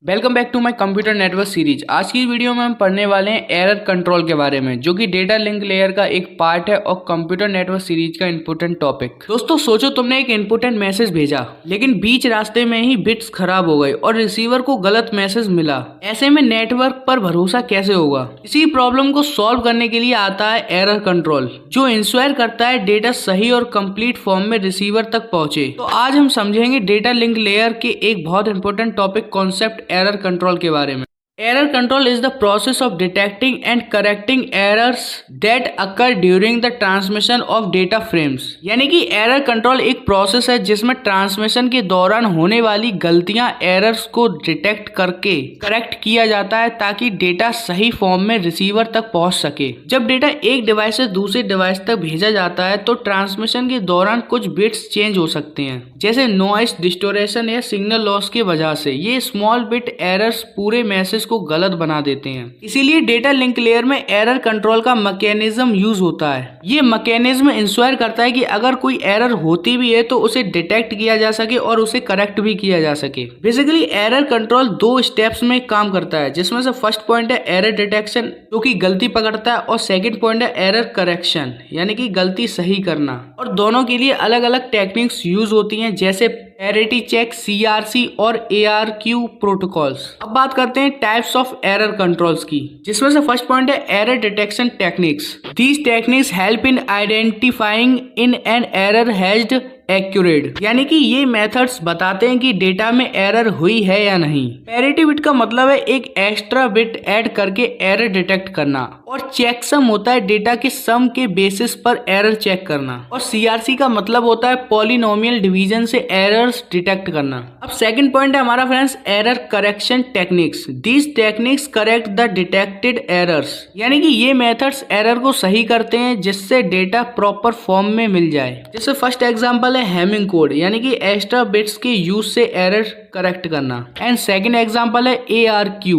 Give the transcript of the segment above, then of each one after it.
Welcome back to my computer network series. आज की video में हम पढ़ने वाले हैं एरर कंट्रोल के बारे में, जो कि डेटा लिंक लेयर का एक पार्ट है और कंप्यूटर नेटवर्क सीरीज का इंपॉर्टेंट टॉपिक। दोस्तों सोचो, तुमने एक इंपॉर्टेंट मैसेज भेजा, लेकिन बीच रास्ते में ही बिट्स खराब हो गए और रिसीवर को गलत मैसेज मिला। ऐसे में नेटवर्क पर भरोसा कैसे होगा? इसी प्रॉब्लम को सॉल्व करने के लिए आता है एरर कंट्रोल, जो इंश्योर करता है डेटा सही और कंप्लीट फॉर्म में रिसीवर तक पहुंचे। तो आज हम समझेंगे डेटा लिंक लेयर के एक बहुत important topic concept error control के बारे में। Error control is the process of detecting and correcting errors that occur during the transmission of data frames। यानी कि एरर कंट्रोल एक प्रोसेस है जिसमें ट्रांसमिशन के दौरान होने वाली गलतियां, एरर्स को डिटेक्ट करके करेक्ट किया जाता है ताकि डेटा सही फॉर्म में रिसीवर तक पहुंच सके। जब डेटा एक डिवाइस से दूसरे डिवाइस तक भेजा जाता है तो ट्रांसमिशन के दौरान कुछ बिट्स चेंज हो सकते हैं, जैसे नॉइस, डिस्टोरेशन या सिग्नल लॉस की वजह से। ये स्मॉल बिट एरर्स पूरे मैसेज को गलत बना देते हैं। इसीलिए डेटा लिंक लेयर में एरर कंट्रोल का मैकेनिज्म यूज होता है। ये मैकेनिज्म इंश्योर करता है कि अगर कोई एरर होती भी है तो उसे डिटेक्ट किया जा सके और उसे करेक्ट भी किया जा सके। बेसिकली एरर कंट्रोल दो स्टेप्स में काम करता है, जिसमें से फर्स्ट पॉइंट है एरर डिटेक्शन, जो कि गलती पकड़ता है, और सेकंड पॉइंट है एरर करेक्शन, यानी कि गलती सही करना। और दोनों के लिए अलग अलग टेक्निक्स यूज होती हैं, जैसे पैरिटी चेक, CRC और ARQ प्रोटोकॉल्स। अब बात करते हैं टाइप्स ऑफ एरर कंट्रोल्स की, जिसमें से फर्स्ट पॉइंट है error detection techniques. These techniques help in identifying in an error hedged accurate, यानी कि ये मेथड्स बताते हैं कि डेटा में एरर हुई है या नहीं। पैरिटी बिट का मतलब है एक एक्स्ट्रा बिट ऐड करके एरर डिटेक्ट करना, और चेकसम होता है डेटा के सम के बेसिस पर एरर चेक करना, और CRC का मतलब होता है पॉलिनोमियल डिवीजन से एरर्स डिटेक्ट करना। अब सेकंड पॉइंट है हमारा friends error correction techniques. These techniques correct the detected errors, यानी कि ये मेथड्स एरर को सही करते हैं जिससे डेटा प्रॉपर फॉर्म में मिल जाए। जैसे फर्स्ट एग्जांपल हैमिंग कोड, यानी कि एक्स्ट्रा बिट्स के यूज से एरर करेक्ट करना। एंड सेकंड एग्जांपल है ARQ,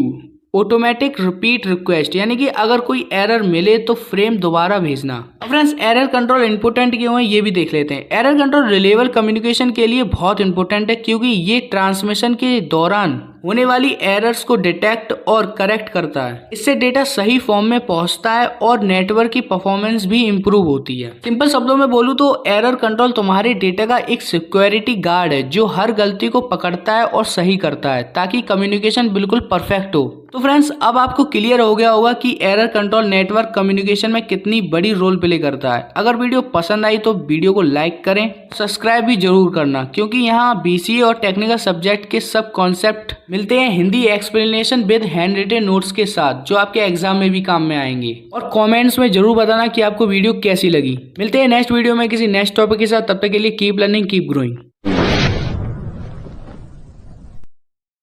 ऑटोमेटिक रिपीट रिक्वेस्ट, यानी कि अगर कोई एरर मिले तो फ्रेम दोबारा भेजना। फ्रेंड्स एरर कंट्रोल इंपोर्टेंट क्यों है ये भी देख लेते हैं। एरर कंट्रोल रिलेबल कम्युनिकेशन के लिए बहुत इंपॉर्टेंट है, क्योंकि ये ट्रांसमिशन के दौरान होने वाली एरर्स को डिटेक्ट और करेक्ट करता है। इससे डेटा सही फॉर्म में पहुंचता है और नेटवर्क की परफॉर्मेंस भी इंप्रूव होती है। सिंपल शब्दों में बोलूं तो एरर कंट्रोल तुम्हारे डेटा का एक सिक्योरिटी गार्ड है, जो हर गलती को पकड़ता है और सही करता है ताकि कम्युनिकेशन बिल्कुल परफेक्ट हो। तो फ्रेंड्स अब आपको क्लियर हो गया होगा कि एरर कंट्रोल नेटवर्क कम्युनिकेशन में कितनी बड़ी रोल प्ले करता है। अगर वीडियो पसंद आई तो वीडियो को लाइक करें, सब्सक्राइब भी जरूर करना, क्योंकि यहाँ BCA और टेक्निकल सब्जेक्ट के सब कॉन्सेप्ट मिलते हैं Hindi explanation with handwritten notes के साथ, जो आपके एग्जाम में भी काम में आएंगे। और कमेंट्स में जरूर बताना कि आपको वीडियो कैसी लगी। मिलते हैं नेक्स्ट वीडियो में किसी नेक्स्ट टॉपिक के साथ। तब तक के लिए कीप लर्निंग, कीप ग्रोइंग।